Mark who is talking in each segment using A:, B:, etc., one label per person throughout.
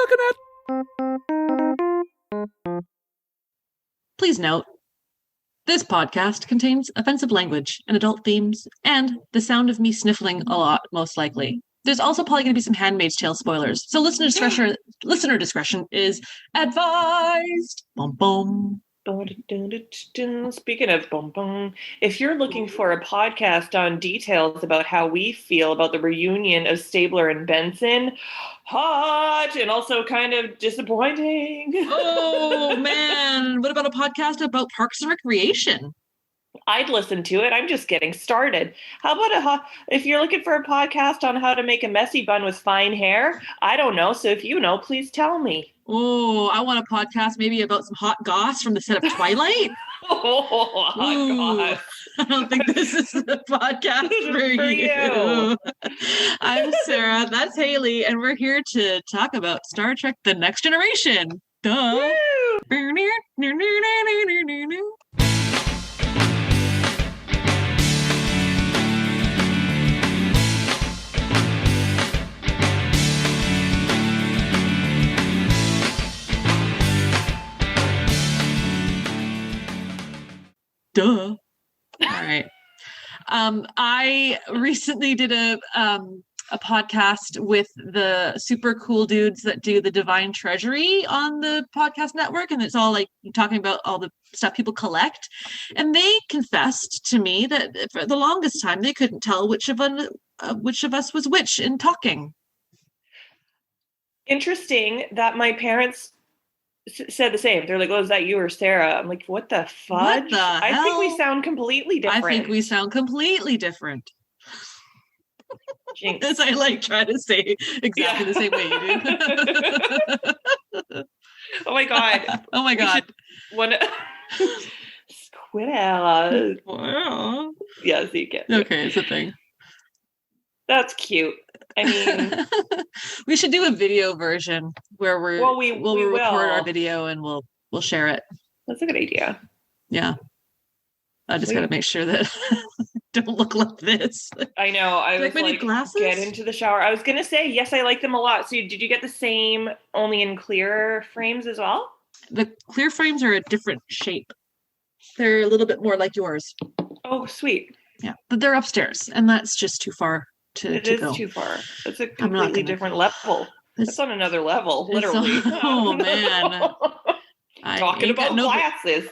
A: coconut. Please note, this podcast contains offensive language and adult themes and the sound of me sniffling a lot, most likely. There's also probably going to be some Handmaid's Tale spoilers, so listener discretion is advised. Bum bum.
B: Speaking of bum bum, if you're looking for a podcast on details about how we feel about the reunion of Stabler and Benson, hot and also kind of disappointing.
A: Oh man, what about a podcast about Parks and Recreation?
B: I'd listen to it. I'm just getting started. How about if you're looking for a podcast on how to make a messy bun with fine hair? I don't know. So if you know, please tell me.
A: Oh, I want a podcast maybe about some hot goss from the set of Twilight.
B: Oh, hot goss.
A: I don't think this is the podcast for you. I'm Sarah. That's Haley. And we're here to talk about Star Trek The Next Generation. Duh. Duh. All right. I recently did a podcast with the super cool dudes that do the Divine Treasury on the podcast network, and it's all like talking about all the stuff people collect. And they confessed to me that for the longest time they couldn't tell which of us was which in talking.
B: Interesting that my parents said the same. They're like, "Oh, is that you or Sarah?" I'm like, "What the fudge?"
A: What the hell?
B: I think we sound completely different.
A: I think we sound completely different.
B: Jinx.
A: As I like try to say exactly the same way you do.
B: Oh my god.
A: Oh my god.
B: Squirrel.
A: Wow.
B: Yeah, so you get it.
A: Okay, it's a thing.
B: That's cute. I mean,
A: we should do a video version where we'll record our video and we'll share it.
B: That's a good idea.
A: Yeah. I just got to make sure that don't look like this.
B: I know. I was like,
A: glasses?
B: Get into the shower. I was going to say, yes, I like them a lot. So did you get the same only in clear frames as well?
A: The clear frames are a different shape. They're a little bit more like yours.
B: Oh, sweet.
A: Yeah, but they're upstairs and that's just too far to go.
B: It is too far. It's a completely different level. It's on another level, literally.
A: Oh, man.
B: Talking about glasses.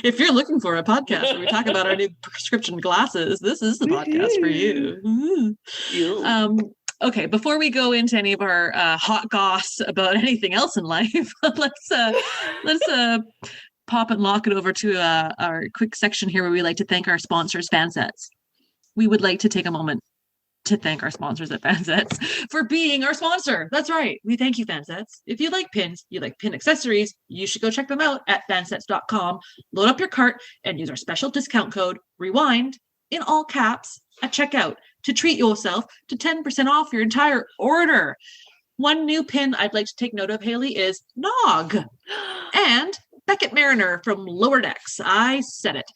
A: If you're looking for a podcast where we talk about our new prescription glasses, this is the podcast for you. Okay, before we go into any of our hot goss about anything else in life, let's pop and lock it over to our quick section here where we like to thank our sponsors, Fansets. We would like to take a moment to thank our sponsors at Fansets for being our sponsor. That's right. We thank you, Fansets. If you like pins, you like pin accessories, you should go check them out at fansets.com. Load up your cart and use our special discount code REWIND in all caps at checkout to treat yourself to 10% off your entire order. One new pin I'd like to take note of, Haley, is Nog and Beckett Mariner from Lower Decks. I said it.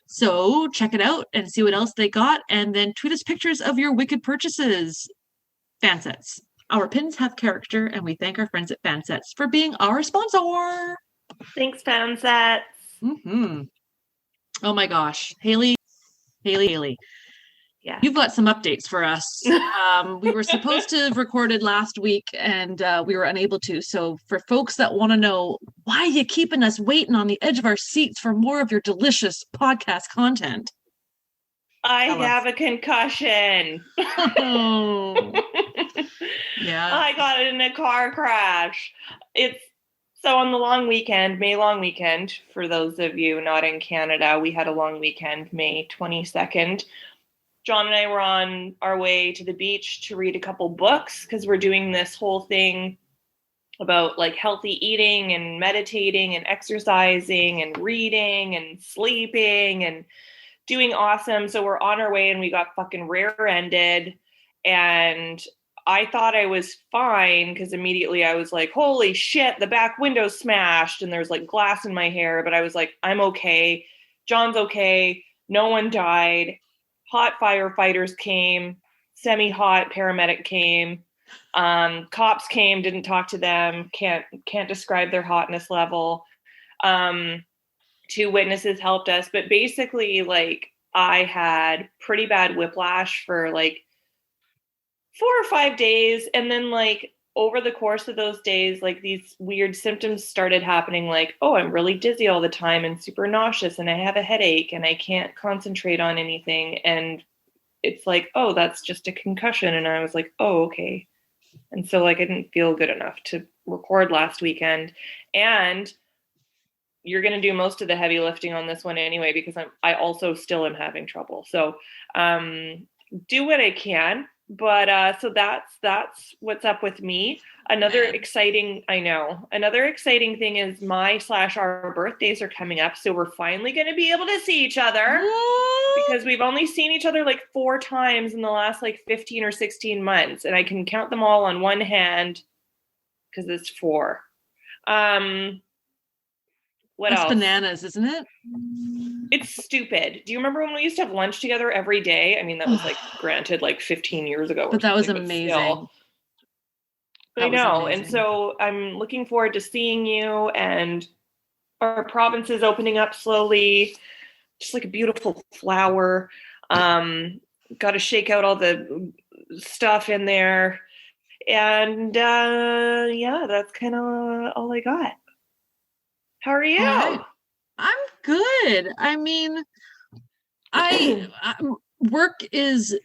A: So check it out and see what else they got, and then tweet us pictures of your wicked purchases. Fansets. Our pins have character, and we thank our friends at Fansets for being our sponsor.
B: Thanks, Fansets.
A: Mm-hmm. Oh my gosh. Haley.
B: Yeah.
A: You've got some updates for us. We were supposed to have recorded last week and we were unable to. So for folks that want to know, why are you keeping us waiting on the edge of our seats for more of your delicious podcast content?
B: I have a concussion.
A: Oh. Yeah.
B: I got in a car crash. So on the long weekend, May long weekend, for those of you not in Canada, we had a long weekend, May 22nd. John and I were on our way to the beach to read a couple books because we're doing this whole thing about like healthy eating and meditating and exercising and reading and sleeping and doing awesome. So we're on our way and we got fucking rear-ended, and I thought I was fine because immediately I was like, holy shit, the back window smashed and there's like glass in my hair. But I was like, I'm okay. John's okay. No one died. Hot firefighters came. Semi-hot paramedic came. Cops came, didn't talk to them, can't describe their hotness level. Two witnesses helped us, but basically, like, I had pretty bad whiplash for like 4 or 5 days, and then like over the course of those days, like these weird symptoms started happening, like, oh, I'm really dizzy all the time and super nauseous, and I have a headache and I can't concentrate on anything. And it's like, oh, that's just a concussion. And I was like, oh, okay. And so like I didn't feel good enough to record last weekend. And you're going to do most of the heavy lifting on this one anyway, because I also still am having trouble. So do what I can. But so that's what's up with me. Another exciting thing is our birthdays are coming up. So we're finally going to be able to see each other, because we've only seen each other like 4 times in the last like 15 or 16 months. And I can count them all on one hand because it's 4. What
A: That's
B: else?
A: bananas, isn't it?
B: It's stupid. Do you remember when we used to have lunch together every day? I mean, that was like granted like 15 years ago.
A: But that was amazing.
B: I know. And so I'm looking forward to seeing you, and our province is opening up slowly, just like a beautiful flower. Got to shake out all the stuff in there. And yeah, that's kind of all I got. How are you?
A: Right. I'm good. I mean, I work is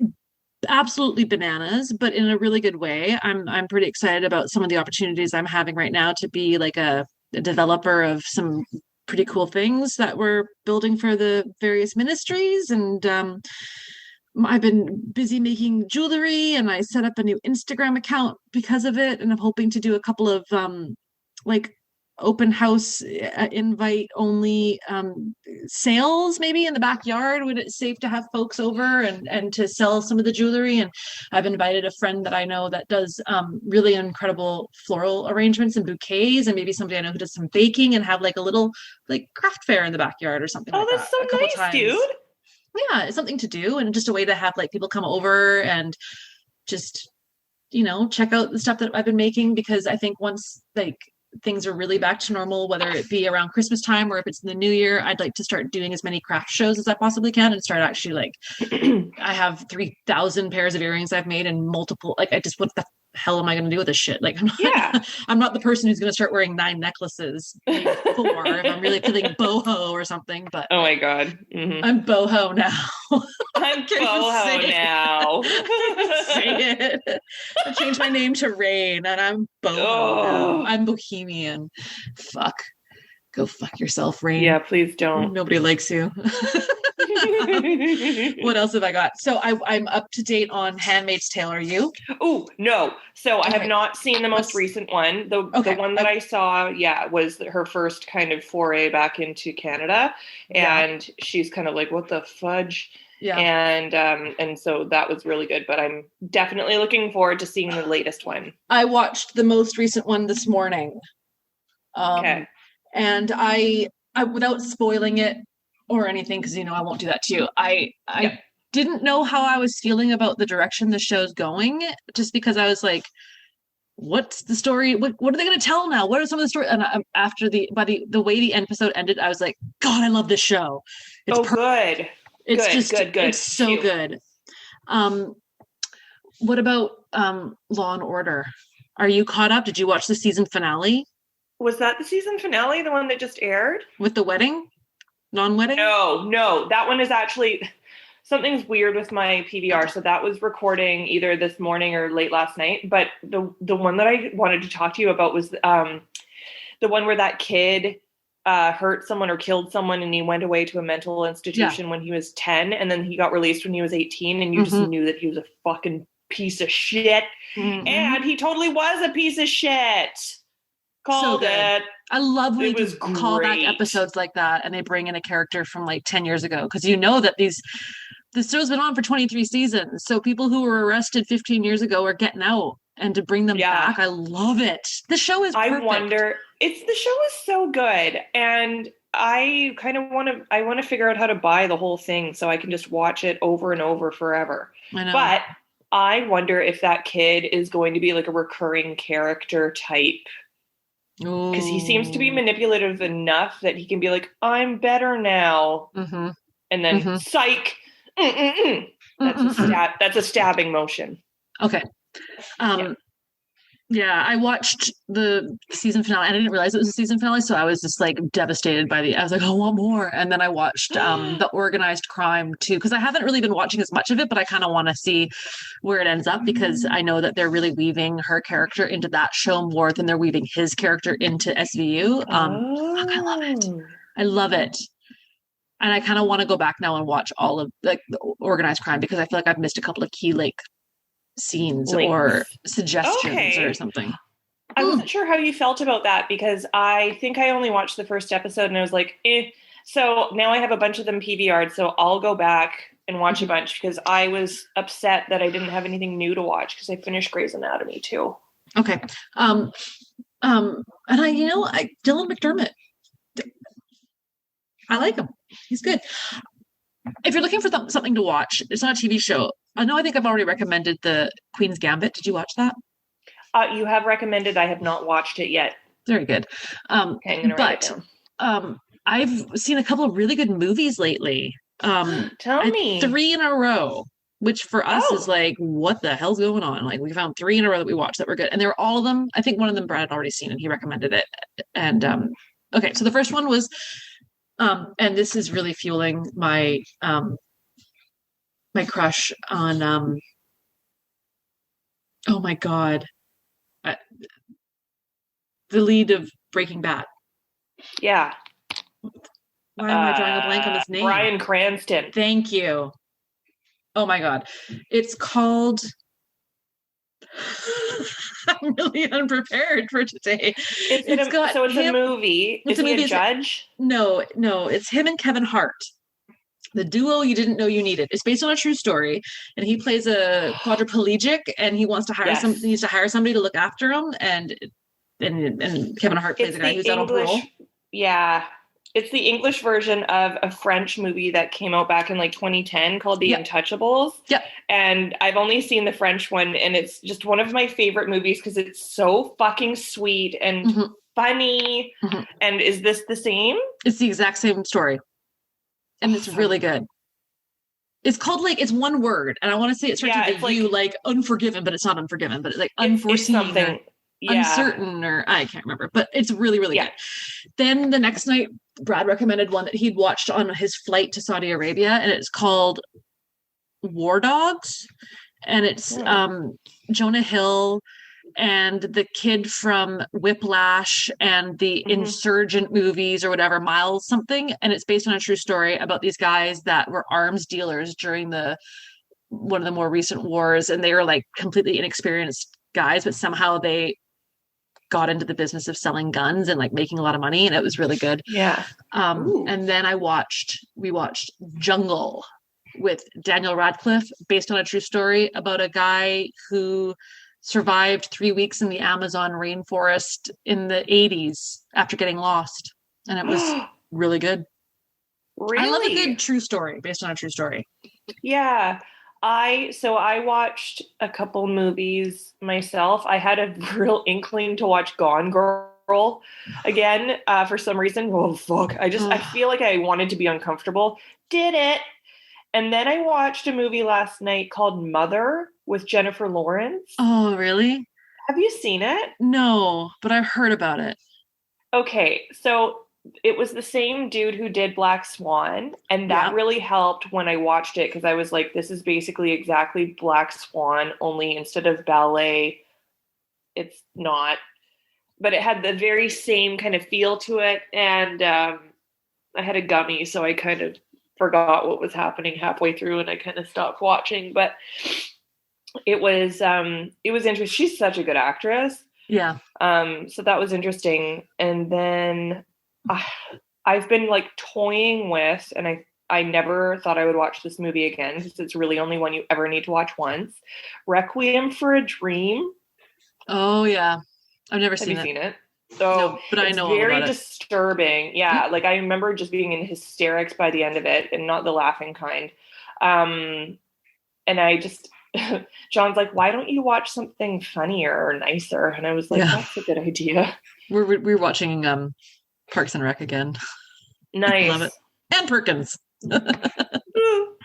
A: absolutely bananas, but in a really good way. I'm pretty excited about some of the opportunities I'm having right now to be like a developer of some pretty cool things that we're building for the various ministries. And I've been busy making jewelry, and I set up a new Instagram account because of it. And I'm hoping to do a couple of like open house invite only sales maybe in the backyard when it's safe to have folks over, and to sell some of the jewelry. And I've invited a friend that I know that does really incredible floral arrangements and bouquets, and maybe somebody I know who does some baking, and have like a little like craft fair in the backyard or something like that.
B: Oh, that's so nice, dude.
A: Yeah, it's something to do, and just a way to have like people come over and just, you know, check out the stuff that I've been making, because I think once like things are really back to normal, whether it be around Christmas time or if it's in the new year, I'd like to start doing as many craft shows as I possibly can, and start actually like I have 3,000 pairs of earrings I've made, and multiple, like I just, what the hell am I going to do with this shit? Like I'm not the person who's going to start wearing 9 necklaces, maybe 4 if I'm really feeling boho or something. But
B: oh my god, mm-hmm.
A: I'm boho now.
B: I'm boho now.
A: Say it. I changed my name to Rain, and I'm boho now. I'm bohemian. Fuck. Go fuck yourself, Rain.
B: Yeah, please don't.
A: Nobody likes you. What else have I got? So I'm up to date on Handmaid's Tale. Are you?
B: Oh, no. So I have not seen the most recent one. The one that I saw, was her first kind of foray back into Canada. And she's kind of like, what the fudge? Yeah. And so that was really good, but I'm definitely looking forward to seeing the latest one.
A: I watched the most recent one this morning. Okay. And I without spoiling it or anything, because, you know, I won't do that to you. I didn't know how I was feeling about the direction the show's going, just because I was like, what's the story? What are they going to tell now? What are some of the stories? And after the way the episode ended, I was like, God, I love this show. It's
B: good.
A: It's
B: good.
A: It's so good. What about Law and Order? Are you caught up? Did you watch the season finale?
B: Was that the season finale, the one that just aired?
A: With the wedding? Non-wedding?
B: No. That one is actually... Something's weird with my PVR. So that was recording either this morning or late last night. But the one that I wanted to talk to you about was the one where that kid hurt someone or killed someone, and he went away to a mental institution when he was 10, and then he got released when he was 18, and you just knew that he was a fucking piece of shit. And he totally was a piece of shit. Called it.
A: I love when you call back episodes like that, and they bring in a character from like 10 years ago, because you know that the show's been on for 23 seasons, so people who were arrested 15 years ago are getting out, and to bring them back, I love it. The show is perfect.
B: The show is so good, and I kind of want to figure out how to buy the whole thing so I can just watch it over and over forever.
A: I know.
B: But I wonder if that kid is going to be like a recurring character type. Because he seems to be manipulative enough that he can be like, I'm better now.
A: Mm-hmm.
B: And then
A: Mm-hmm.
B: psych. That's a stabbing motion.
A: Okay. Yeah, I watched the season finale. I didn't realize it was a season finale, so I was just like devastated by I was like, I want more. And then I watched the organized crime too, because I haven't really been watching as much of it, but I kind of want to see where it ends up because I know that they're really weaving her character into that show more than they're weaving his character into SVU. Fuck, I love it. I love it. And I kind of want to go back now and watch all of like the organized crime because I feel like I've missed a couple of key scenes or suggestions or something.
B: I wasn't sure how you felt about that because I think I only watched the first episode and I was like, eh. So now I have a bunch of them PVR'd, so I'll go back and watch a bunch because I was upset that I didn't have anything new to watch because I finished Grey's Anatomy too.
A: Okay. And Dylan McDermott, I like him. He's good. If you're looking for something to watch, it's not a TV show. I think I've already recommended the Queen's Gambit. Did you watch that?
B: You have recommended. I have not watched it yet.
A: Very good.
B: Okay, I'm gonna write it down.
A: I've seen a couple of really good movies lately.
B: Tell me.
A: 3 in a row, which for us is like, what the hell's going on? Like we found 3 in a row that we watched that were good. And they were all of them. I think one of them Brad had already seen and he recommended it. And okay, so the first one was and this is really fueling my my crush on oh my god, the lead of Breaking Bad.
B: Yeah.
A: Why am I drawing a blank on his name?
B: Bryan Cranston.
A: Thank you. Oh my god, it's called. I'm really unprepared for today.
B: It's a movie. Is he a judge?
A: No, it's him and Kevin Hart. The duo you didn't know you needed. It's based on a true story, and he plays a quadriplegic, and he wants to hire needs to hire somebody to look after him, and Kevin Hart plays a guy who's out on parole.
B: Yeah, it's the English version of a French movie that came out back in like 2010 called The Untouchables.
A: Yep.
B: And I've only seen the French one, and it's just one of my favorite movies because it's so fucking sweet and funny. Mm-hmm. And is this the same?
A: It's the exact same story. And it's really good. It's called it's one word, and I want to say it starts with a U, like Unforgiven, but it's not Unforgiven, but it's like Unforeseen,
B: it's something
A: Uncertain, or I can't remember, but it's really, really good. Then the next night, Brad recommended one that he'd watched on his flight to Saudi Arabia, and it's called War Dogs, and it's Jonah Hill and the kid from Whiplash and the Insurgent movies or whatever, Miles something, and it's based on a true story about these guys that were arms dealers during one of the more recent wars, and they were like completely inexperienced guys, but somehow they got into the business of selling guns and like making a lot of money, and it was really good.
B: Yeah.
A: And then we watched Jungle with Daniel Radcliffe, based on a true story about a guy who survived 3 weeks in the Amazon rainforest in the 80s after getting lost. And it was really good.
B: Really?
A: I love a good true story based on a true story.
B: Yeah. I watched a couple movies myself. I had a real inkling to watch Gone Girl again for some reason. Oh, fuck. I feel like I wanted to be uncomfortable. Did it. And then I watched a movie last night called Mother with Jennifer Lawrence.
A: Oh, really?
B: Have you seen it?
A: No, but I've heard about it.
B: Okay, so it was the same dude who did Black Swan, and that really helped when I watched it because I was like, this is basically exactly Black Swan, only instead of ballet, it's not. But it had the very same kind of feel to it, and I had a gummy, so I kind of forgot what was happening halfway through, and I kind of stopped watching. But it was interesting. She's such a good actress.
A: Yeah.
B: So that was interesting. And then I've been like toying with, and I never thought I would watch this movie again because it's really only one you ever need to watch once. Requiem for a Dream.
A: Oh yeah, I've never seen it.
B: Have you seen it? So,
A: no, but I know
B: it's very
A: about
B: disturbing. Yeah, like I remember just being in hysterics by the end of it, and not the laughing kind. And John's like, why don't you watch something funnier or nicer? And I was like, that's a good idea.
A: We're watching Parks and Rec again.
B: Nice.
A: Love it. And Perkins.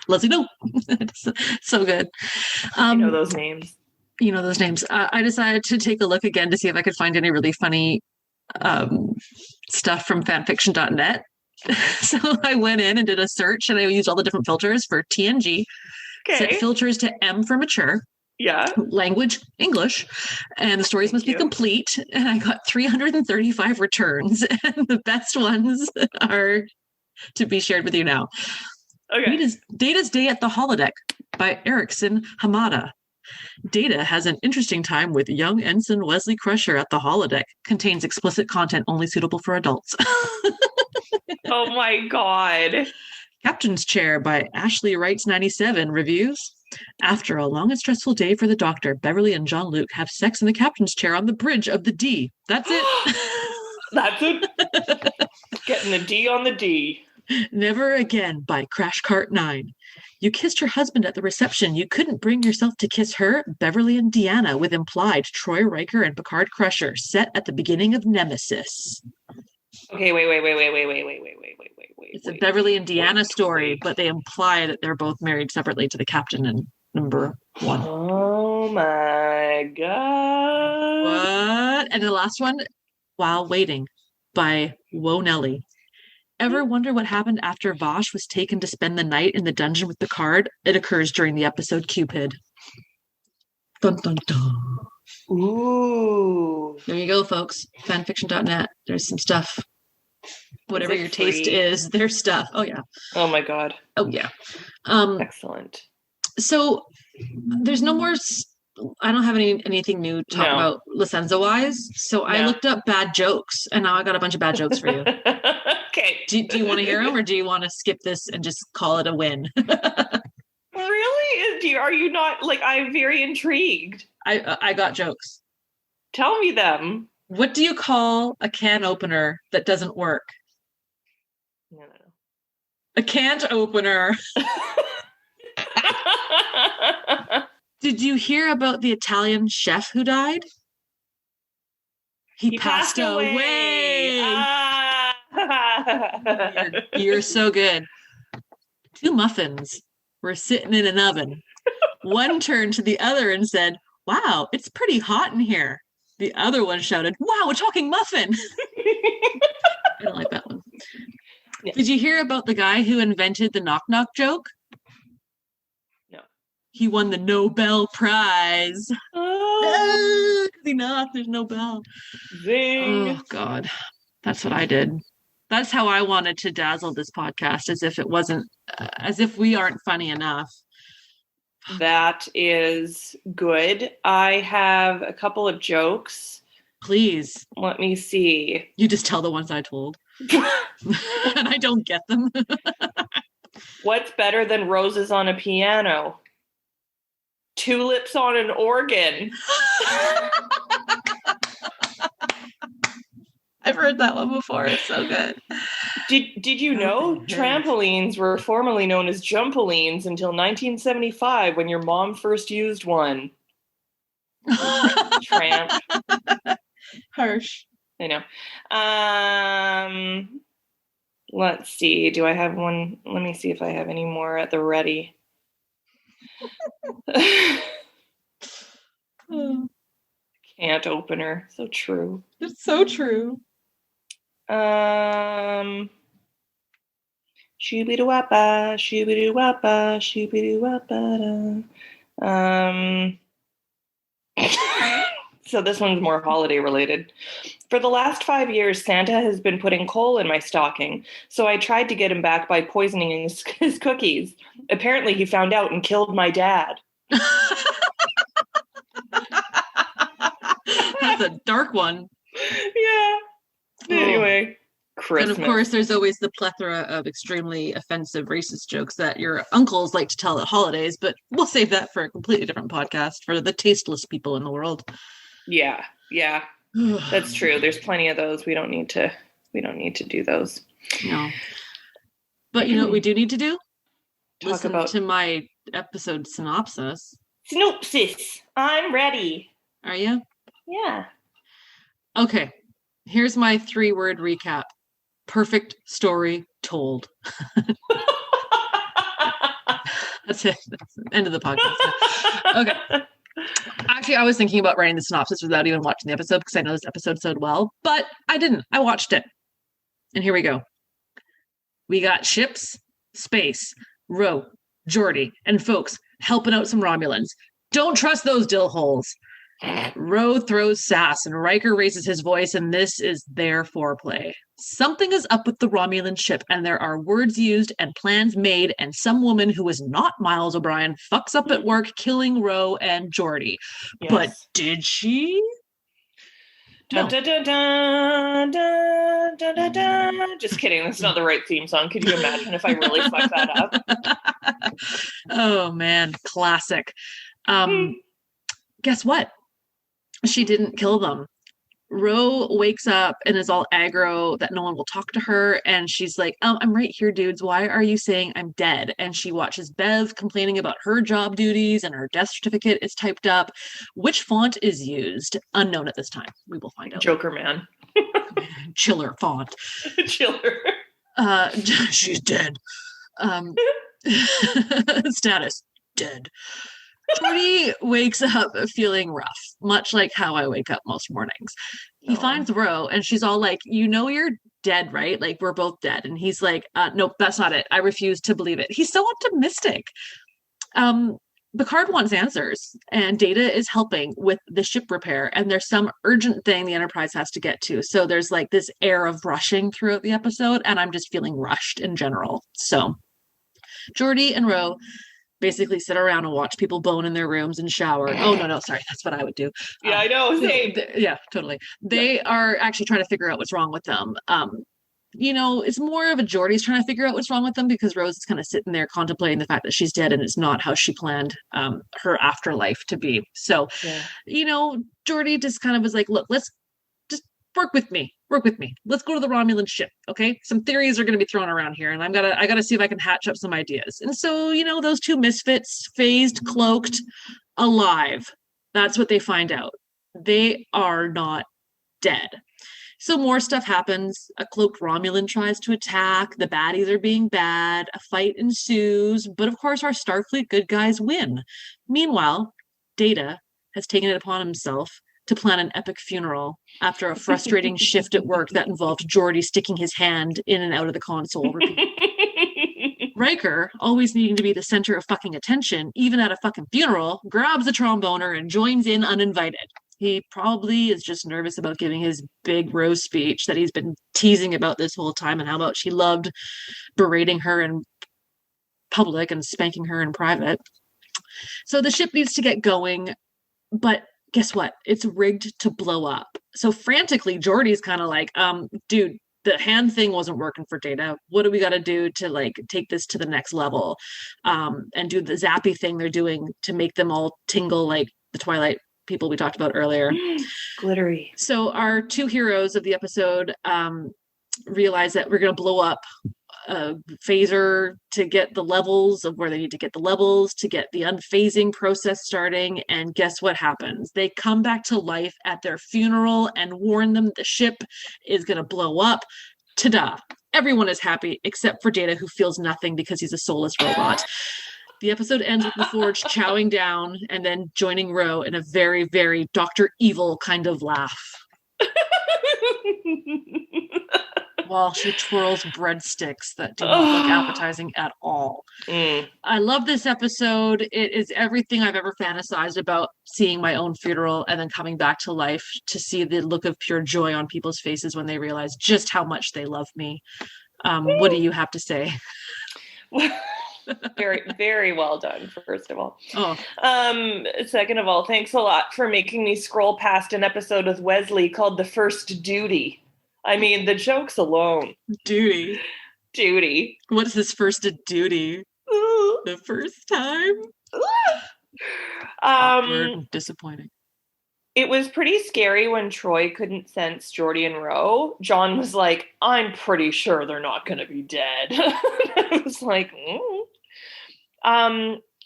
A: Leslie, no. It's so good.
B: I know those names.
A: You know those names. I decided to take a look again to see if I could find any really funny stuff from fanfiction.net. So I went in and did a search, and I used all the different filters for TNG. Set filters to M for mature.
B: Yeah.
A: Language, English. And the stories must be complete. And I got 335 returns. And the best ones are to be shared with you now.
B: Okay.
A: Data's Day at the Holodeck by Erickson Hamada. Data has an interesting time with young Ensign Wesley Crusher at the holodeck. Contains explicit content only suitable for adults.
B: Oh my God.
A: Captain's Chair by Ashley Wrights 97 reviews. After a long and stressful day for the Doctor, Beverly and Jean-Luc have sex in the captain's chair on the bridge of the D. That's it.
B: That's it. Getting the D on the D.
A: Never Again by Crash Cart 9. You kissed your husband at the reception. You couldn't bring yourself to kiss her. Beverly and Deanna with implied Troy Riker and Picard Crusher set at the beginning of Nemesis.
B: Okay, wait.
A: It's a Beverly and Deanna story, but they imply that they're both married separately to the captain in number 1.
B: Oh my God.
A: What? And the last one, While Waiting by Wo Nelly. Ever wonder what happened after Vosh was taken to spend the night in the dungeon with Picard? It occurs during the episode Cupid. Dun, dun, dun.
B: Ooh.
A: There you go, folks. Fanfiction.net. There's some stuff. Whatever your taste is, there's stuff. Oh, yeah.
B: Oh, my God.
A: Oh, yeah.
B: Excellent.
A: So there's no more... I don't have anything new to talk about Licenza-wise. So I looked up bad jokes, and now I got a bunch of bad jokes for you.
B: Okay.
A: Do you want to hear them, or do you want to skip this and just call it a win?
B: Really? Are you not, like, I'm very intrigued.
A: I got jokes.
B: Tell me them.
A: What do you call a can opener that doesn't work?
B: No.
A: A can't opener. Did you hear about the Italian chef who died? He passed away. You're so good. 2 muffins were sitting in an oven. One turned to the other and said, "Wow, it's pretty hot in here." The other one shouted, "Wow, a talking muffin." I don't like that one. Yeah. Did you hear about the guy who invented the knock-knock joke?
B: No.
A: He won the Nobel Prize. Oh, because he knocked, there's no bell.
B: Zing.
A: Oh, God. That's what I did. That's how I wanted to dazzle this podcast, as if it wasn't, as if we aren't funny enough.
B: That is good. I have a couple of jokes.
A: Please.
B: Let me see.
A: You just tell the ones I told. And I don't get them.
B: What's better than roses on a piano? Tulips on an organ.
A: I've heard that one before. It's so good.
B: Did you know trampolines were formerly known as jumpolines until 1975 when your mom first used one? Tramp.
A: Harsh.
B: I know. Let's see. Do I have one? Let me see if I have any more at the ready. Can't opener. So true.
A: It's so true.
B: Shoo-be-doo-wappa, shoo-be-doo-wappa, shoo-be-doo-wappa-da. So this one's more holiday related. For the last 5 years, Santa has been putting coal in my stocking, so I tried to get him back by poisoning his cookies. Apparently he found out and killed my dad.
A: That's a dark one.
B: Yeah. Anyway, Christmas.
A: And of course, there's always the plethora of extremely offensive racist jokes that your uncles like to tell at holidays, but we'll save that for a completely different podcast for the tasteless people in the world.
B: Yeah. That's true. There's plenty of those. We don't need to do those.
A: No. But you know what we do need to do?
B: Talk
A: Listen
B: about
A: to my episode synopsis.
B: Synopsis. I'm ready.
A: Are you?
B: Yeah.
A: Okay. Here's my 3-word recap. Perfect story told. That's it. That's the end of the podcast. Okay. Actually, I was thinking about writing the synopsis without even watching the episode because I know this episode so well, but I didn't. I watched it. And here we go. We got ships, space, Ro, Geordi, and folks helping out some Romulans. Don't trust those dill holes. Ro throws sass and Riker raises his voice, and this is their foreplay. Something is up with the Romulan ship, and there are words used and plans made, and some woman who is not Miles O'Brien fucks up at work, killing Ro and Geordi. Yes. But did she?
B: No. Dun, dun, dun, dun, dun, dun, dun. Just kidding. That's not the right theme song. Could you imagine if I really fucked that up?
A: Oh, man. Classic. Guess what? She didn't kill them. Ro wakes up and is all aggro that no one will talk to her. And she's like, I'm right here, dudes. Why are you saying I'm dead? And she watches Bev complaining about her job duties and her death certificate is typed up. Which font is used? Unknown at this time. We will find out.
B: Joker Man.
A: Chiller font.
B: Chiller.
A: She's dead. Status. Dead. Geordi wakes up feeling rough, much like how I wake up most mornings. He finds Ro, and she's all like, you're dead, right? Like, we're both dead. And he's like, nope, that's not it. I refuse to believe it. He's so optimistic. Picard wants answers, and Data is helping with the ship repair, and there's some urgent thing the Enterprise has to get to. So there's like this air of rushing throughout the episode, and I'm just feeling rushed in general. So Geordi and Ro basically sit around and watch people bone in their rooms and shower. Oh, no, sorry. That's what I would do.
B: Yeah, I know. Same.
A: Yeah, totally. They are actually trying to figure out what's wrong with them. It's more of a Geordi's trying to figure out what's wrong with them because Rose is kind of sitting there contemplating the fact that she's dead and it's not how she planned her afterlife to be. So, Geordi just kind of was like, look, let's just work with me. Let's go to the Romulan ship. Okay. Some theories are going to be thrown around here and I gotta see if I can hatch up some ideas. And so, those two misfits, phased, cloaked, alive. That's what they find out. They are not dead. So more stuff happens. A cloaked Romulan tries to attack. The baddies are being bad. A fight ensues. But of course, our Starfleet good guys win. Meanwhile, Data has taken it upon himself to plan an epic funeral after a frustrating shift at work that involved Geordi sticking his hand in and out of the console. Riker, always needing to be the center of fucking attention, even at a fucking funeral, grabs a tromboner and joins in uninvited. He probably is just nervous about giving his big Rose speech that he's been teasing about this whole time and how about she loved berating her in public and spanking her in private. So the ship needs to get going, but guess what? It's rigged to blow up. So frantically, Geordi's kind of like, dude, the hand thing wasn't working for Data. What do we got to do to take this to the next level? And do the zappy thing they're doing to make them all tingle like the Twilight people we talked about earlier.
B: Glittery.
A: So our two heroes of the episode realize that we're going to blow up a phaser to get the levels of where they need to get the levels to get the unphasing process starting. And guess what happens? They come back to life at their funeral and warn them the ship is going to blow up. Ta-da. Everyone is happy except for Data, who feels nothing because he's a soulless robot. The episode ends with LaForge chowing down and then joining Ro in a very, very Dr. Evil kind of laugh. While she twirls breadsticks that do not look appetizing at all. I love this episode. It is everything I've ever fantasized about seeing my own funeral and then coming back to life to see the look of pure joy on people's faces when they realize just how much they love me. What do you have to say?
B: Very, very well done, first of all. Second of all, thanks a lot for making me scroll past an episode with Wesley called The First Duty. I mean, the jokes alone.
A: Duty. What's his first duty? The first time? Awkward and disappointing.
B: It was pretty scary when Troy couldn't sense Geordi and Ro. John was like, I'm pretty sure they're not going to be dead. I was like,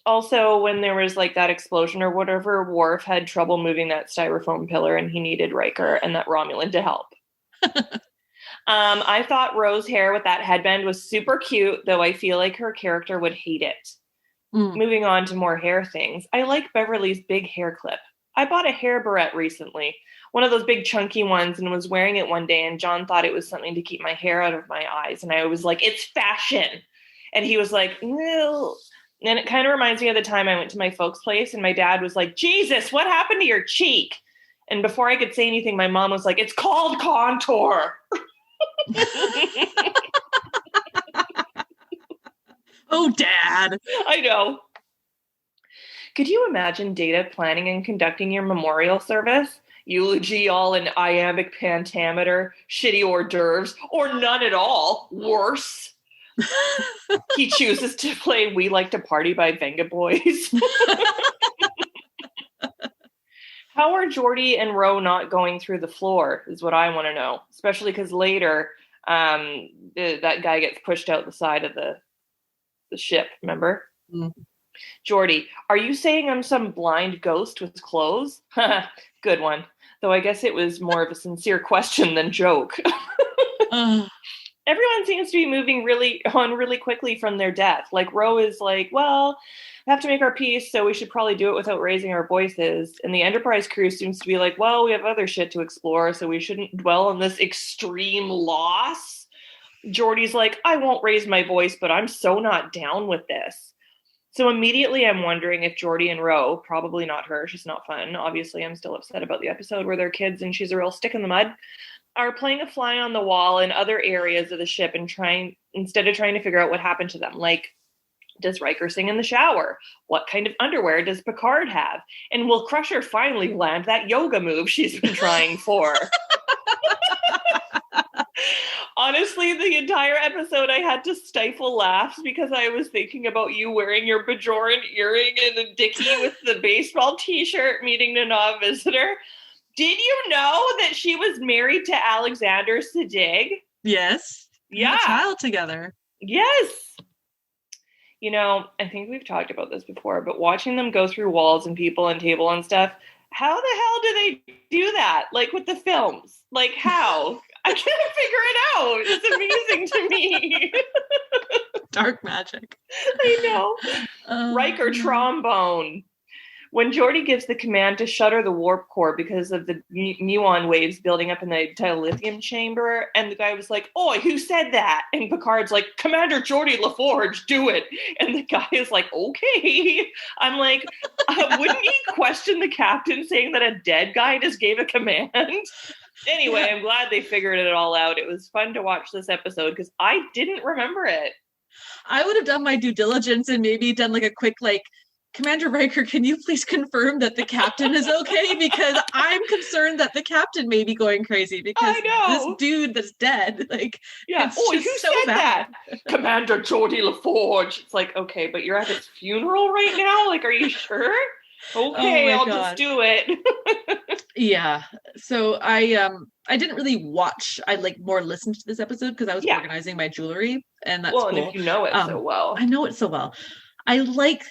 B: Also, when there was like that explosion or whatever, Worf had trouble moving that styrofoam pillar and he needed Riker and that Romulan to help. I thought Ro's hair with that headband was super cute, though I feel like her character would hate it. Moving on to more hair things. I like Beverly's big hair clip. I bought a hair barrette recently, one of those big chunky ones, and was wearing it one day, and John thought it was something to keep my hair out of my eyes. And I was like, it's fashion. And he was like, no. And it kind of reminds me of the time I went to my folks' place, and my dad was like, Jesus, what happened to your cheek? And before I could say anything, my mom was like, it's called contour.
A: Oh, Dad.
B: I know. Could you imagine Data planning and conducting your memorial service? Eulogy all in iambic pentameter, shitty hors d'oeuvres, or none at all. Worse. He chooses to play We Like to Party by Venga Boys. How are Geordi and Ro not going through the floor is what I want to know. Especially because later that guy gets pushed out the side of the ship, remember? Geordi, are you saying I'm some blind ghost with clothes? Good one. Though I guess it was more of a sincere question than joke. Everyone seems to be moving really quickly from their death. Like Ro is like, well, we have to make our peace, so we should probably do it without raising our voices. And the Enterprise crew seems to be like, well, we have other shit to explore, so we shouldn't dwell on this extreme loss. Geordi's like, I won't raise my voice, but I'm so not down with this. So immediately I'm wondering if Geordi and Ro, probably not her, she's not fun. Obviously, I'm still upset about the episode where they're kids and she's a real stick in the mud, are playing a fly on the wall in other areas of the ship and instead of trying to figure out what happened to them. Like, does Riker sing in the shower? What kind of underwear does Picard have? And will Crusher finally land that yoga move she's been trying for? Honestly, the entire episode I had to stifle laughs because I was thinking about you wearing your Bajoran earring and a dickie with the baseball t-shirt meeting Nana visitor. Did you know that she was married to Alexander Siddig?
A: Yes.
B: Yeah.
A: Had a child together.
B: Yes. You know, I think we've talked about this before, but watching them go through walls and people and table and stuff, how the hell do they do that? Like with the films? Like how? I can't figure it out. It's amazing to me.
A: Dark magic.
B: I know. Riker trombone. When Geordi gives the command to shutter the warp core because of the muon waves building up in the dilithium chamber, and the guy was like, "Oh, who said that?" And Picard's like, "Commander Geordi LaForge, do it." And the guy is like, "Okay." I'm like, wouldn't he question the captain saying that a dead guy just gave a command? Anyway, I'm glad they figured it all out. It was fun to watch this episode because I didn't remember it.
A: I would have done my due diligence and maybe done like a quick Commander Riker, can you please confirm that the captain is okay? Because I'm concerned that the captain may be going crazy because this dude that's dead,
B: yeah. Oh, who so said bad. That? Commander Geordi LaForge. It's like, okay, but you're at his funeral right now? Like, are you sure? Okay, I'll just do it.
A: Yeah. So I didn't really watch. I more listened to this episode because I was organizing my jewelry, and that's cool.
B: And if you know it so well.
A: I know it so well. I like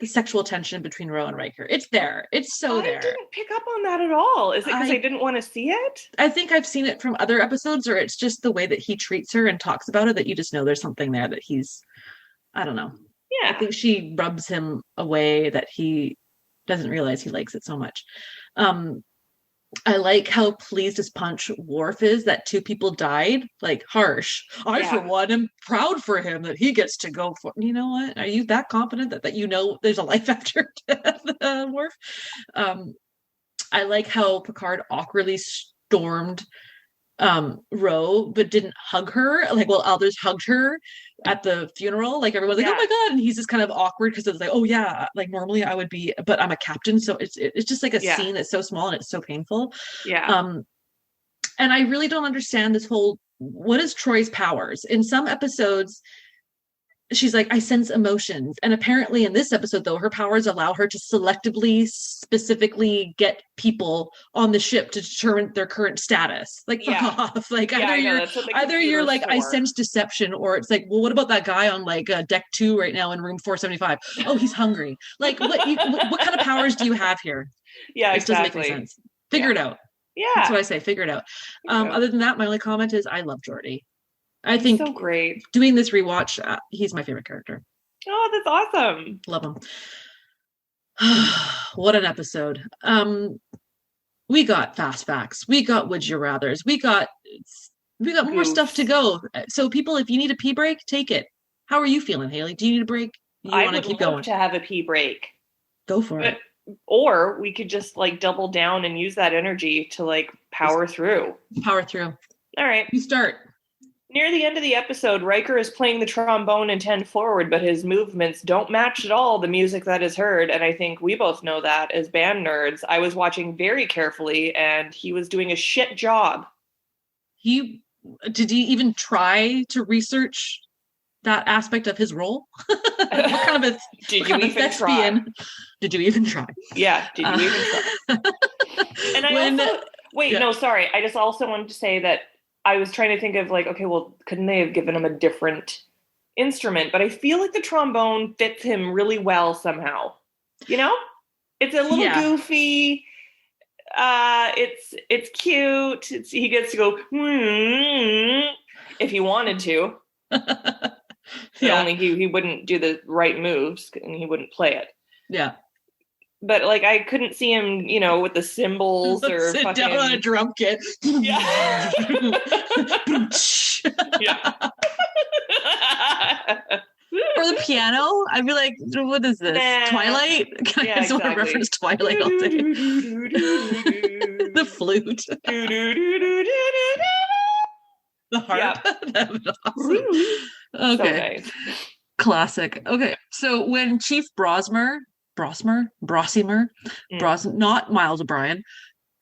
A: the sexual tension between Ro and Riker. It's there. It's so there.
B: I didn't pick up on that at all. Is it because I didn't want to see it?
A: I think I've seen it from other episodes, or it's just the way that he treats her and talks about it that you just know there's something there that he's, I don't know.
B: Yeah.
A: I think she rubs him away that he doesn't realize he likes it so much. I like how pleased as punch Worf is that 2 people died. Harsh. I, for one, am proud for him that he gets to go for. You know what? Are you that confident that you know there's a life after death, Worf? I like how Picard awkwardly stormed Ro, but didn't hug her. While others hugged her at the funeral, everyone's like, "Oh my god!" And he's just kind of awkward because it's "Oh yeah," normally I would be, but I'm a captain, so it's just a scene that's so small and it's so painful.
B: Yeah.
A: And I really don't understand this whole what is Troy's powers in some episodes. she's like, I sense emotions. And apparently in this episode, though, her powers allow her to selectively, specifically get people on the ship to determine their current status. Like, fuck off. Like,
B: Yeah, I know. That's what the
A: either you're like, I
B: computer's for.
A: sense deception, or it's like, well, what about that guy on like deck 2 right now in room 475? Oh, he's hungry. Like, what kind of powers do you have here?
B: Yeah,
A: This doesn't make
B: exactly.
A: any sense. Figure it out.
B: Yeah.
A: That's what I say. Figure it out. Other than that, my only comment is I love Geordi. I
B: He's
A: think
B: so great.
A: Doing this rewatch, he's my favorite character.
B: Oh, that's awesome.
A: Love him. What an episode. We got fast facts. We got would you rathers. We got more stuff to go. So people, if you need a pee break, take it. How are you feeling, Haley? Do you need a break?
B: I want to keep going? To have a pee break.
A: Go for it.
B: Or we could just like double down and use that energy to like power through.
A: Power through.
B: All right.
A: You start.
B: Near the end of the episode, Riker is playing the trombone in 10 forward, but his movements don't match at all the music that is heard, and I think we both know that as band nerds. I was watching very carefully, and he was doing a shit job.
A: Did he even try to research that aspect of his role? What kind of a
B: Did you even try?
A: Did you even try?
B: Yeah, did you even try? And no, sorry. I just also wanted to say that I was trying to think of like, okay, well, couldn't they have given him a different instrument? But I feel like the trombone fits him really well somehow. You know? It's a little goofy. It's cute. He gets to go if he wanted to. Only he wouldn't do the right moves and he wouldn't play it.
A: Yeah.
B: But like I couldn't see him, with the cymbals or
A: sit
B: fucking...
A: down on a drum kit.
B: Yeah.
A: Yeah. Or the piano. I'd be like, what is this? Twilight? Can I just want to reference Twilight all day? The flute. The harp. That was awesome. Okay. So nice. Classic. Okay. So when Chief Brosmer, not Miles O'Brien,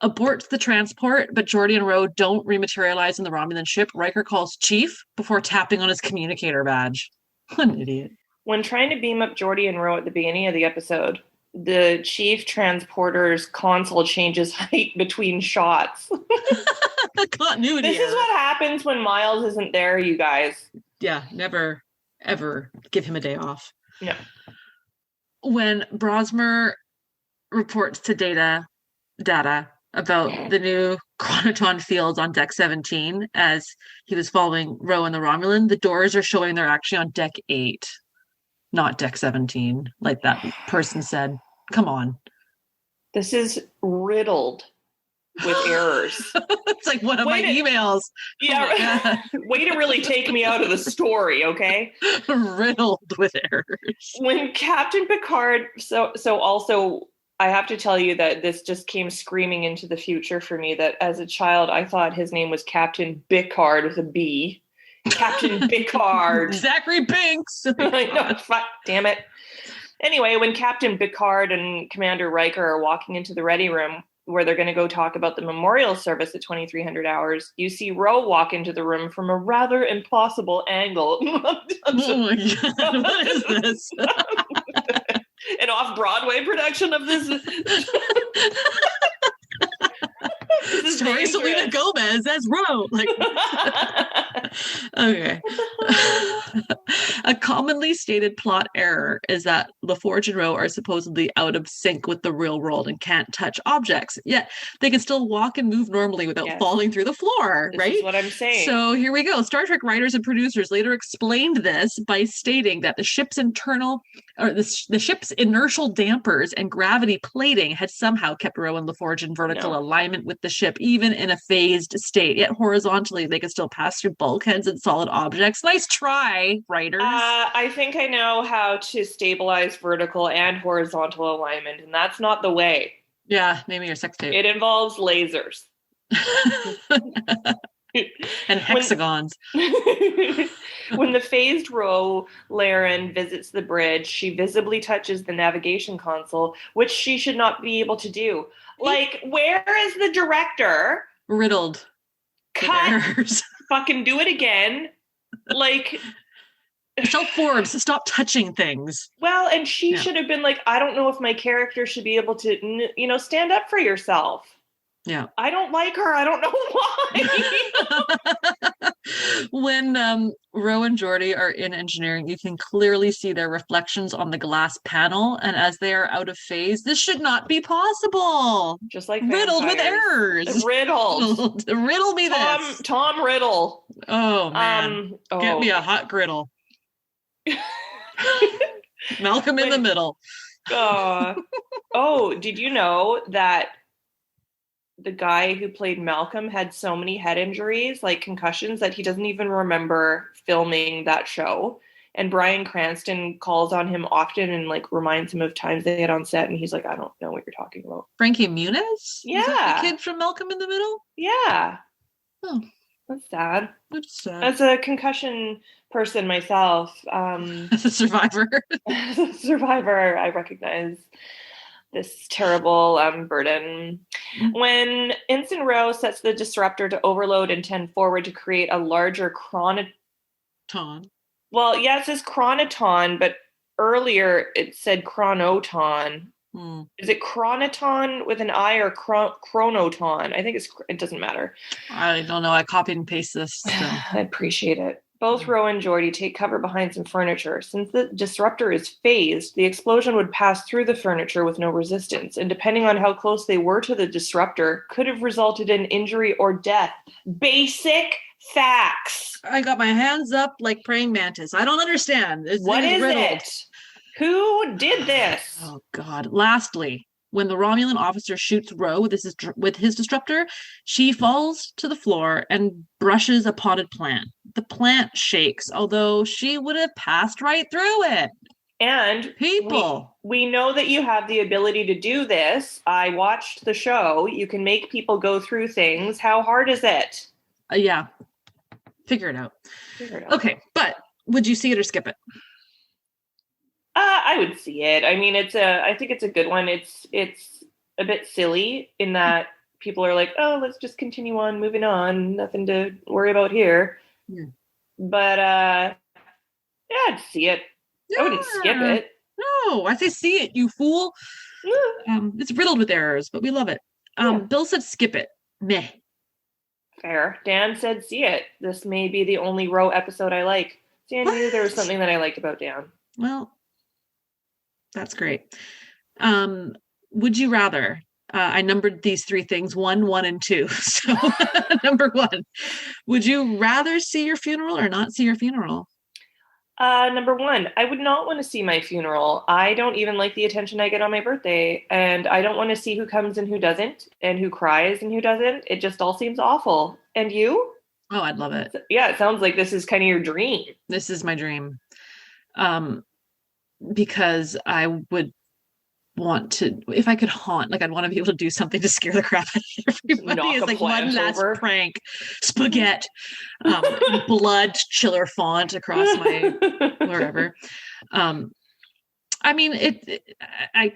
A: aborts the transport, but Geordi and Ro don't rematerialize in the Romulan ship, Riker calls Chief before tapping on his communicator badge. What an idiot.
B: When trying to beam up Geordi and Ro at the beginning of the episode, the Chief transporter's console changes height between shots.
A: Continuity.
B: This is what happens when Miles isn't there, you guys.
A: Yeah, never, ever give him a day off.
B: No.
A: When Brosmer reports to Data about the new chronoton fields on deck 17 as he was following Ro and the Romulan, the doors are showing they're actually on deck 8, not deck 17, like that person said. Come on.
B: This is riddled with errors.
A: It's like one of my emails.
B: Yeah. Way to really take me out of the story, okay?
A: Riddled with errors.
B: When Captain Picard, so also I have to tell you that this just came screaming into the future for me, that as a child I thought his name was Captain Picard with a B. Captain Picard.
A: Zachary Binks.
B: No, fuck, damn it. Anyway, when Captain Picard and Commander Riker are walking into the ready room where they're going to go talk about the memorial service at 2300 hours, you see Ro walk into the room from a rather impossible angle.
A: Oh my God, what is this?
B: An off-Broadway production of this.
A: Starring Selena Gomez as Ro. Okay. A commonly stated plot error is that LaForge and Ro are supposedly out of sync with the real world and can't touch objects, yet they can still walk and move normally without falling through the floor, right?
B: This is what I'm saying.
A: So here we go. Star Trek writers and producers later explained this by stating that the ship's ship's inertial dampers and gravity plating had somehow kept Ro and LaForge in vertical alignment with the ship, even in a phased state. Yet horizontally, they could still pass through bulkheads and solid objects. Nice try, writers.
B: I think I know how to stabilize vertical and horizontal alignment, and that's not the way.
A: Yeah, name of your sex tape.
B: It involves lasers.
A: And hexagons.
B: When the phased Ro Laren visits the bridge, she visibly touches the navigation console, which she should not be able to do. Like, where is the director?
A: Riddled.
B: Cut. Fucking do it again. Like,
A: Michelle Forbes, stop touching things.
B: Well, and she should have been like, I don't know if my character should be able to, stand up for yourself.
A: Yeah.
B: I don't like her. I don't know why.
A: When Ro and Geordi are in engineering, you can clearly see their reflections on the glass panel. And as they are out of phase, this should not be possible.
B: Just like
A: riddled with errors.
B: Riddled.
A: Riddle me this.
B: Tom Riddle.
A: Oh, man. Get me a hot griddle. Malcolm in the middle.
B: Did you know that the guy who played Malcolm had so many head injuries, like concussions, that he doesn't even remember filming that show? And Bryan Cranston calls on him often and like reminds him of times they had on set, and he's like, I don't know what you're talking about.
A: Frankie Muniz?
B: Yeah.
A: Is that the kid from Malcolm in the Middle?
B: Yeah.
A: Oh.
B: That's sad.
A: That's sad.
B: As a concussion person myself,
A: as a survivor.
B: As a survivor, I recognize this terrible burden. Mm-hmm. When Ensign Ro sets the disruptor to overload and tend forward to create a larger chronoton. Well, yeah, it says chronoton, but earlier it said chronoton. Is it chronoton with an I or chronoton? I think it doesn't matter.
A: I don't know. I copied and pasted this. So.
B: I appreciate it. Both Ro and Geordi take cover behind some furniture. Since the disruptor is phased, the explosion would pass through the furniture with no resistance, and depending on how close they were to the disruptor, could have resulted in injury or death. Basic facts.
A: I got my hands up like praying mantis. I don't understand.
B: What is it? Who did this?
A: Oh, God. Lastly, when the Romulan officer shoots Ro with his disruptor, she falls to the floor and brushes a potted plant. The plant shakes, although she would have passed right through it.
B: And we know that you have the ability to do this. I watched the show. You can make people go through things. How hard is it?
A: Yeah. Figure it out. Okay, but would you see it or skip it?
B: I would see it. I mean, I think it's a good one. It's a bit silly in that people are like, oh, let's just continue on, moving on, nothing to worry about here. Yeah. But yeah, I'd see it. Yeah. I wouldn't skip it.
A: No, I say see it, you fool. Yeah. It's riddled with errors, but we love it. Bill said skip it. Meh.
B: Fair. Dan said see it. This may be the only Ro episode I like. See, I knew there was something that I liked about Dan.
A: Well, that's great. Would you rather? I numbered these three things, 1, 1, and 2. So number 1, would you rather see your funeral or not see your funeral?
B: Number 1, I would not want to see my funeral. I don't even like the attention I get on my birthday, and I don't want to see who comes and who doesn't, and who cries and who doesn't. It just all seems awful. And you?
A: Oh, I'd love it.
B: Yeah, it sounds like this is kind of your dream.
A: This is my dream. Because I would want to, if I could haunt, like I'd want to be able to do something to scare the crap out of everybody. It's like one last prank, spaghetti, blood chiller font across my wherever. I mean, I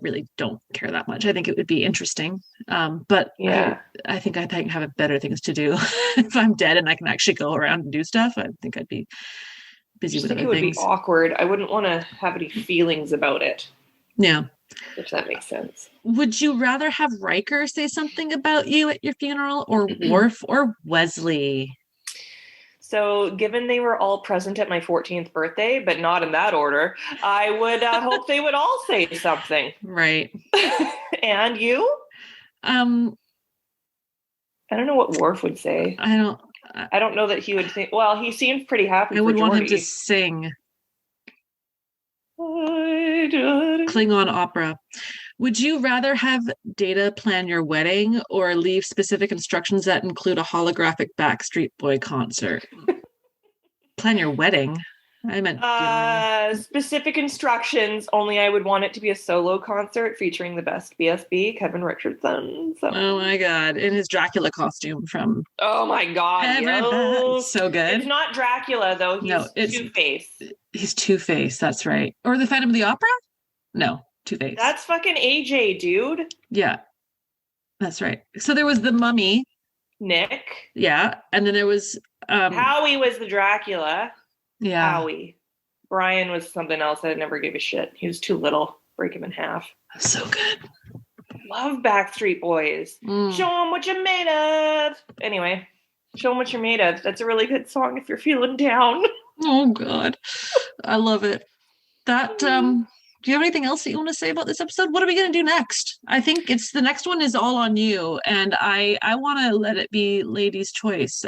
A: really don't care that much. I think it would be interesting. But yeah, I think I have better things to do. If I'm dead and I can actually go around and do stuff, I think I'd be busy with other things. I think it would be
B: awkward. I wouldn't want to have any feelings about it.
A: Yeah.
B: If that makes sense.
A: Would you rather have Riker say something about you at your funeral, or Worf or Wesley?
B: So given they were all present at my 14th birthday, but not in that order, I would hope they would all say something.
A: Right.
B: And you? I don't know what Worf would say. I don't know that he would think. Well, he seemed pretty happy.
A: I would want him to sing Klingon opera. Would you rather have Data plan your wedding or leave specific instructions that include a holographic Backstreet Boy concert? Plan your wedding? I meant
B: specific instructions, only I would want it to be a solo concert featuring the best BSB, Kevin Richardson. So.
A: Oh my God. In his Dracula costume from...
B: Oh my God.
A: So good.
B: It's not Dracula, though. He's Two-Face.
A: He's Two-Face, that's right. Or the Phantom of the Opera? No, Two-Face.
B: That's fucking AJ, dude.
A: Yeah. That's right. So there was the Mummy.
B: Nick.
A: Yeah. And then there was...
B: Howie was the Dracula.
A: Yeah.
B: Howie. Brian was something else. I never gave a shit. He was too little. Break him in half.
A: So good.
B: Love Backstreet Boys. Show them what you're made of. Anyway, show them what you're made of. That's a really good song if you're feeling down.
A: Oh God, I love it. That do you have anything else that you want to say about this episode? What are we going to do next? I think it's the next one is all on you, and I want to let it be ladies' choice.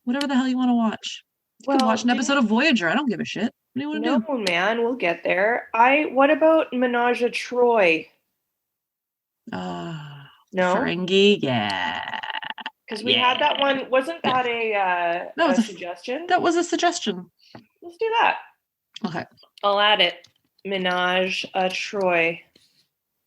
A: Whatever the hell you want to watch. You can watch an episode of Voyager. I don't give a shit. What do you want to do?
B: No, man, we'll get there. What about Menage a Troy?
A: No?
B: Ferengi,
A: yeah.
B: Because we had that one. Wasn't that a suggestion?
A: That was a suggestion.
B: Let's do that.
A: Okay.
B: I'll add it. Menage a Troy.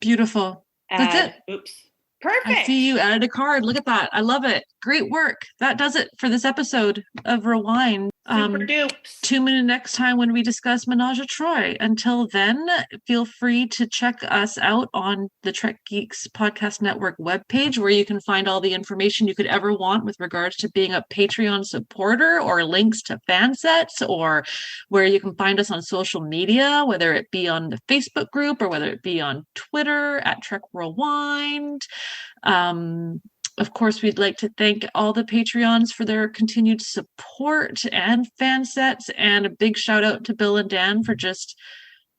A: Beautiful. That's it.
B: Oops. Perfect.
A: I see you added a card. Look at that. I love it. Great work. That does it for this episode of Rewind.
B: Super dupes.
A: Tune in next time when we discuss Menage a Troy. Until then, feel free to check us out on the Trek Geeks Podcast Network webpage, where you can find all the information you could ever want with regards to being a Patreon supporter, or links to fan sets, or where you can find us on social media, whether it be on the Facebook group or whether it be on Twitter at Trek Rewind. Of course, we'd like to thank all the Patreons for their continued support and fan sets, and a big shout out to Bill and Dan for just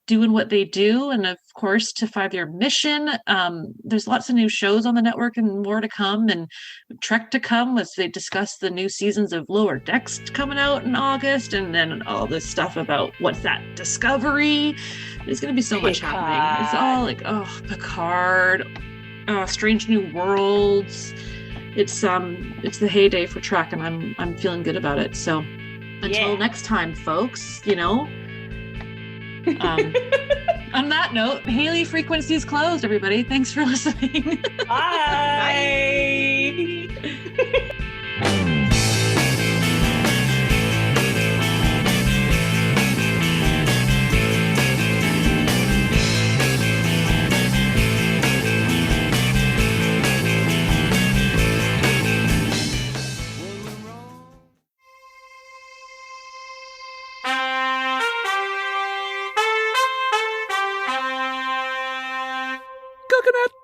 A: doing what they do, and of course to 5-Year Mission. There's lots of new shows on the network and more to come, and Trek to come as they discuss the new seasons of Lower Decks coming out in August, and then all this stuff about what's that, Discovery. There's going to be so much happening. It's all like, Picard, Strange New Worlds. It's the heyday for Trek, and I'm feeling good about it. So until next time, folks, on that note, Haley frequencies closed, everybody. Thanks for listening.
B: Bye.
C: Coconut.